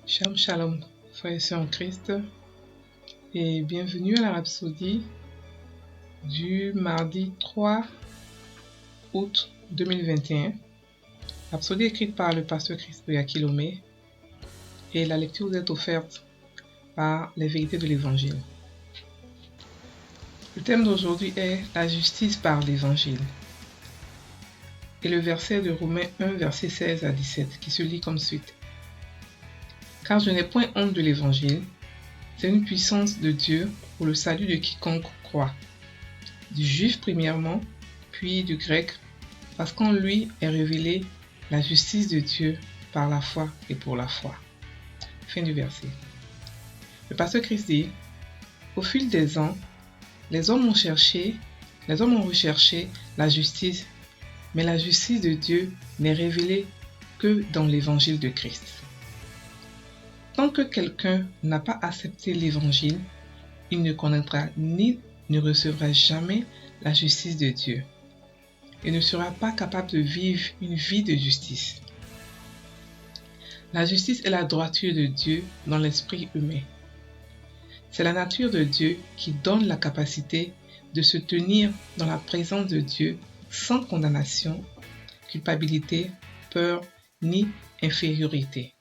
Shalom Shalom, frères et sœurs en Christ, et bienvenue à la Rhapsodie du mardi 3 août 2021. Rhapsodie écrite par le pasteur Christo Yakilomé, et la lecture vous est offerte par les vérités de l'Évangile. Le thème d'aujourd'hui est la justice par l'Évangile. Et le verset de Romains 1, verset 16 à 17, qui se lit comme suite. Car je n'ai point honte de l'Évangile, c'est une puissance de Dieu pour le salut de quiconque croit, du juif premièrement, puis du grec, parce qu'en lui est révélée la justice de Dieu par la foi et pour la foi. Fin du verset. Le pasteur Christ dit, au fil des ans, les hommes ont recherché la justice, mais la justice de Dieu n'est révélée que dans l'évangile de Christ. Tant que quelqu'un n'a pas accepté l'évangile, il ne connaîtra ni ne recevra jamais la justice de Dieu et ne sera pas capable de vivre une vie de justice. La justice est la droiture de Dieu dans l'esprit humain. C'est la nature de Dieu qui donne la capacité de se tenir dans la présence de Dieu sans condamnation, culpabilité, peur ni infériorité.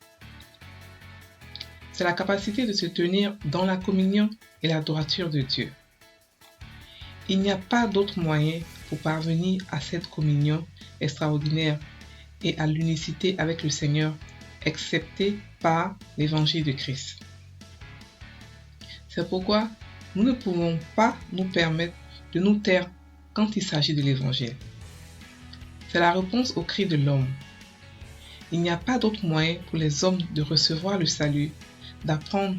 C'est la capacité de se tenir dans la communion et la droiture de Dieu. Il n'y a pas d'autre moyen pour parvenir à cette communion extraordinaire et à l'unicité avec le Seigneur, excepté par l'évangile de Christ. C'est pourquoi nous ne pouvons pas nous permettre de nous taire quand il s'agit de l'évangile. C'est la réponse au cri de l'homme. Il n'y a pas d'autre moyen pour les hommes de recevoir le salut, d'apprendre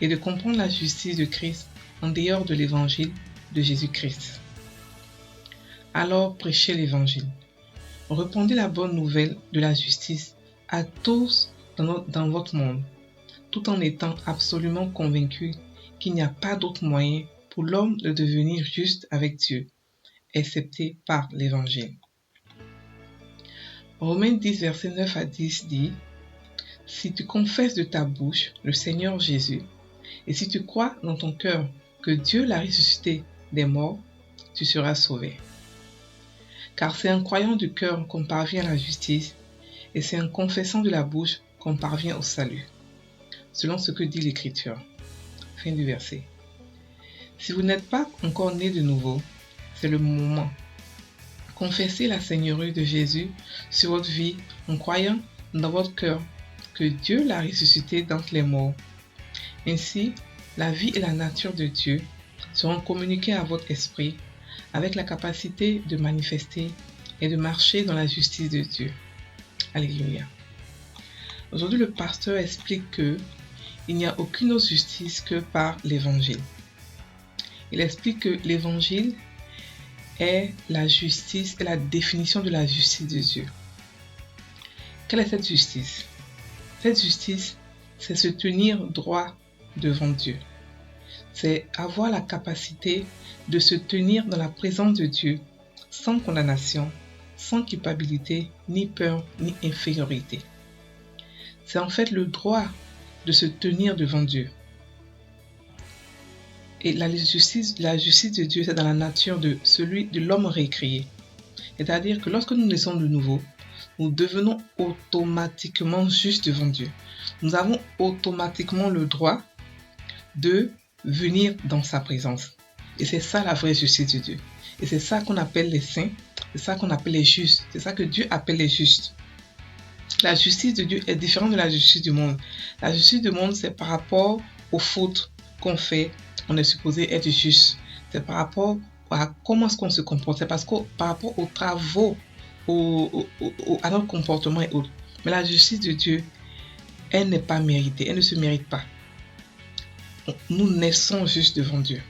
et de comprendre la justice de Christ en dehors de l'évangile de Jésus-Christ. Alors prêchez l'évangile. Répandez la bonne nouvelle de la justice à tous dans votre monde, tout en étant absolument convaincus qu'il n'y a pas d'autre moyen pour l'homme de devenir juste avec Dieu, excepté par l'évangile. Romains 10, versets 9 à 10 dit, « Si tu confesses de ta bouche le Seigneur Jésus, et si tu crois dans ton cœur que Dieu l'a ressuscité des morts, tu seras sauvé. Car c'est en croyant du cœur qu'on parvient à la justice, et c'est en confessant de la bouche qu'on parvient au salut, selon ce que dit l'Écriture. » Fin du verset. Si vous n'êtes pas encore né de nouveau, c'est le moment. Confessez la Seigneurie de Jésus sur votre vie en croyant dans votre cœur que Dieu l'a ressuscité d'entre les morts. Ainsi, la vie et la nature de Dieu seront communiquées à votre esprit avec la capacité de manifester et de marcher dans la justice de Dieu. Alléluia. Aujourd'hui, le pasteur explique que il n'y a aucune autre justice que par l'évangile. Il explique que l'évangile est la justice et la définition de la justice de Dieu. Quelle est cette justice? Cette justice, c'est se tenir droit devant Dieu. C'est avoir la capacité de se tenir dans la présence de Dieu sans condamnation, sans culpabilité, ni peur, ni infériorité. C'est en fait le droit de se tenir devant Dieu. Et la justice de Dieu, c'est dans la nature de l'homme récréé. C'est-à-dire que lorsque nous naissons de nouveau, nous devenons automatiquement justes devant Dieu. Nous avons automatiquement le droit de venir dans sa présence. Et c'est ça la vraie justice de Dieu. Et c'est ça qu'on appelle les saints, c'est ça qu'on appelle les justes, c'est ça que Dieu appelle les justes. La justice de Dieu est différente de la justice du monde. La justice du monde, c'est par rapport aux fautes qu'on fait. On est supposé être juste. C'est par rapport à comment est-ce qu'on se comporte. C'est parce que par rapport aux travaux, à notre comportement et autres. Mais la justice de Dieu, elle n'est pas méritée. Elle ne se mérite pas. Nous naissons juste devant Dieu.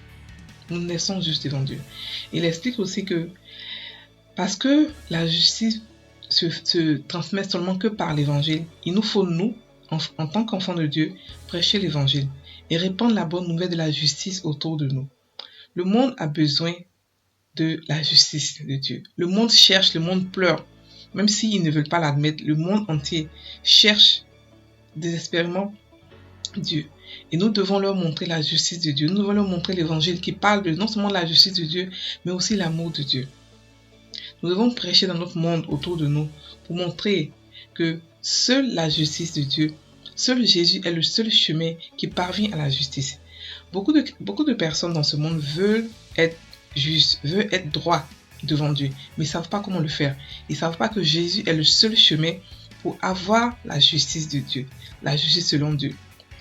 Nous naissons juste devant Dieu. Il explique aussi que parce que la justice se transmet seulement que par l'évangile, il nous faut, nous, en tant qu'enfants de Dieu, prêcher l'évangile et répandre la bonne nouvelle de la justice autour de nous. Le monde a besoin de la justice de Dieu. Le monde cherche, le monde pleure. Même s'ils ne veulent pas l'admettre, le monde entier cherche désespérément Dieu. Et nous devons leur montrer la justice de Dieu. Nous devons leur montrer l'évangile qui parle de non seulement la justice de Dieu, mais aussi l'amour de Dieu. Nous devons prêcher dans notre monde autour de nous pour montrer que seule la justice de Dieu, seul Jésus est le seul chemin qui parvient à la justice. Beaucoup de personnes dans ce monde veulent être justes, veulent être droits devant Dieu, mais ils ne savent pas comment le faire. Ils ne savent pas que Jésus est le seul chemin pour avoir la justice de Dieu, la justice selon Dieu.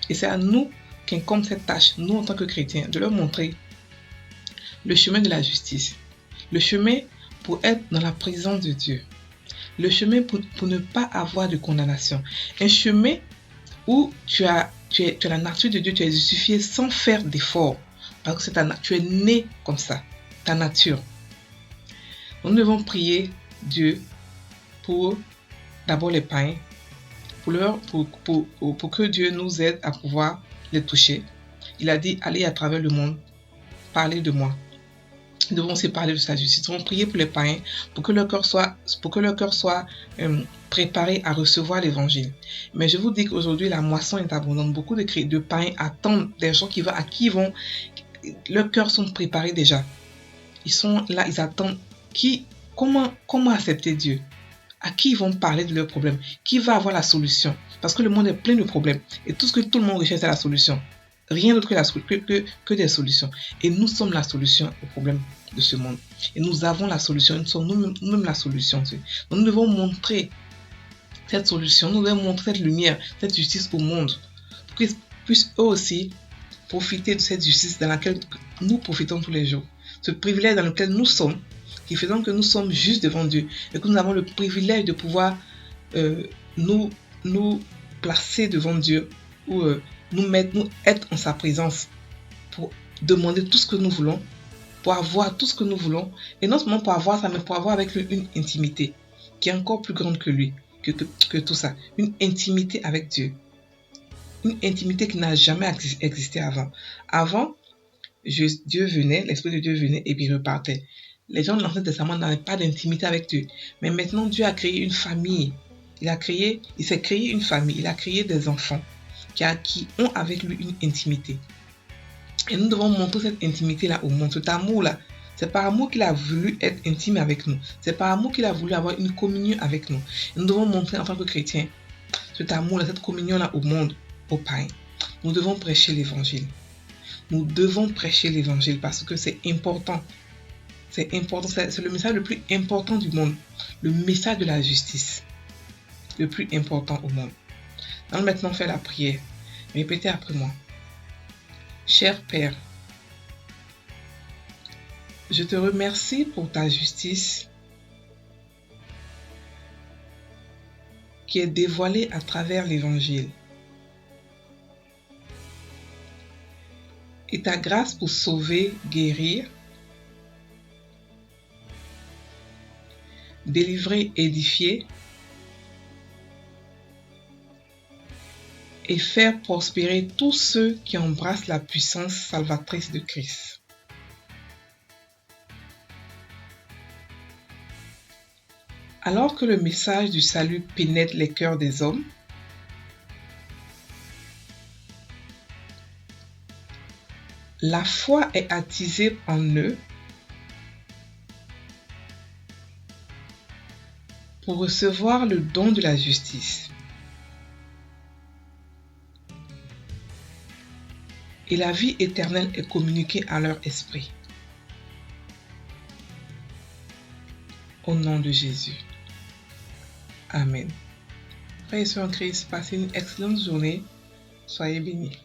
Et c'est à nous qu'incombe cette tâche, nous en tant que chrétiens, de leur montrer le chemin de la justice, le chemin pour être dans la présence de Dieu, le chemin pour ne pas avoir de condamnation, un chemin où tu as la nature de Dieu, tu es justifié sans faire d'effort, parce que tu es né comme ça, ta nature. Nous devons prier Dieu pour d'abord les païens, pour que Dieu nous aide à pouvoir les toucher. Il a dit, allez à travers le monde, parlez de moi. Nous devons aussi parler de sa justice. Nous devons prier pour les païens, pour que leur cœur soit préparé à recevoir l'évangile. Mais je vous dis qu'aujourd'hui, la moisson est abondante. Beaucoup de païens attendent des gens leurs cœurs sont préparés déjà. Ils sont là, ils attendent. Comment accepter Dieu? À qui ils vont parler de leurs problèmes? Qui va avoir la solution? Parce que le monde est plein de problèmes. Et tout ce que tout le monde recherche, c'est la solution. Rien d'autre que des solutions. Et nous sommes la solution au problème de ce monde. Et nous avons la solution. Nous sommes nous-mêmes la solution. Donc nous devons montrer cette solution. Nous devons montrer cette lumière, cette justice au monde. Pour qu'ils puissent eux aussi profiter de cette justice dans laquelle nous profitons tous les jours. Ce privilège dans lequel nous sommes, qui fait que nous sommes justes devant Dieu. Et que nous avons le privilège de pouvoir nous placer devant Dieu ou nous être en sa présence pour demander tout ce que nous voulons, pour avoir tout ce que nous voulons, et non seulement pour avoir ça, mais pour avoir avec lui une intimité qui est encore plus grande que lui, que tout ça. Une intimité avec Dieu. Une intimité qui n'a jamais existé avant. Avant, Dieu venait, l'Esprit de Dieu venait et puis il repartait. Les gens de l'Ancien Testament n'avaient pas d'intimité avec Dieu. Mais maintenant, Dieu a créé une famille. Il s'est créé une famille. Il a créé des enfants qui ont avec lui une intimité. Et nous devons montrer cette intimité-là au monde, cet amour-là. C'est par amour qu'il a voulu être intime avec nous. C'est par amour qu'il a voulu avoir une communion avec nous. Et nous devons montrer en tant que chrétiens cet amour-là, cette communion-là au monde, aux païens. Nous devons prêcher l'évangile. Nous devons prêcher l'évangile parce que c'est important. C'est important, c'est le message le plus important du monde. Le message de la justice. Le plus important au monde. Allons maintenant faire la prière. Répétez après moi. Cher Père, je te remercie pour ta justice qui est dévoilée à travers l'évangile. Et ta grâce pour sauver, guérir, délivrer, édifier et faire prospérer tous ceux qui embrassent la puissance salvatrice de Christ. Alors que le message du salut pénètre les cœurs des hommes, la foi est attisée en eux pour recevoir le don de la justice. Et la vie éternelle est communiquée à leur esprit. Au nom de Jésus. Amen. Frères et sœurs en Christ, passez une excellente journée. Soyez bénis.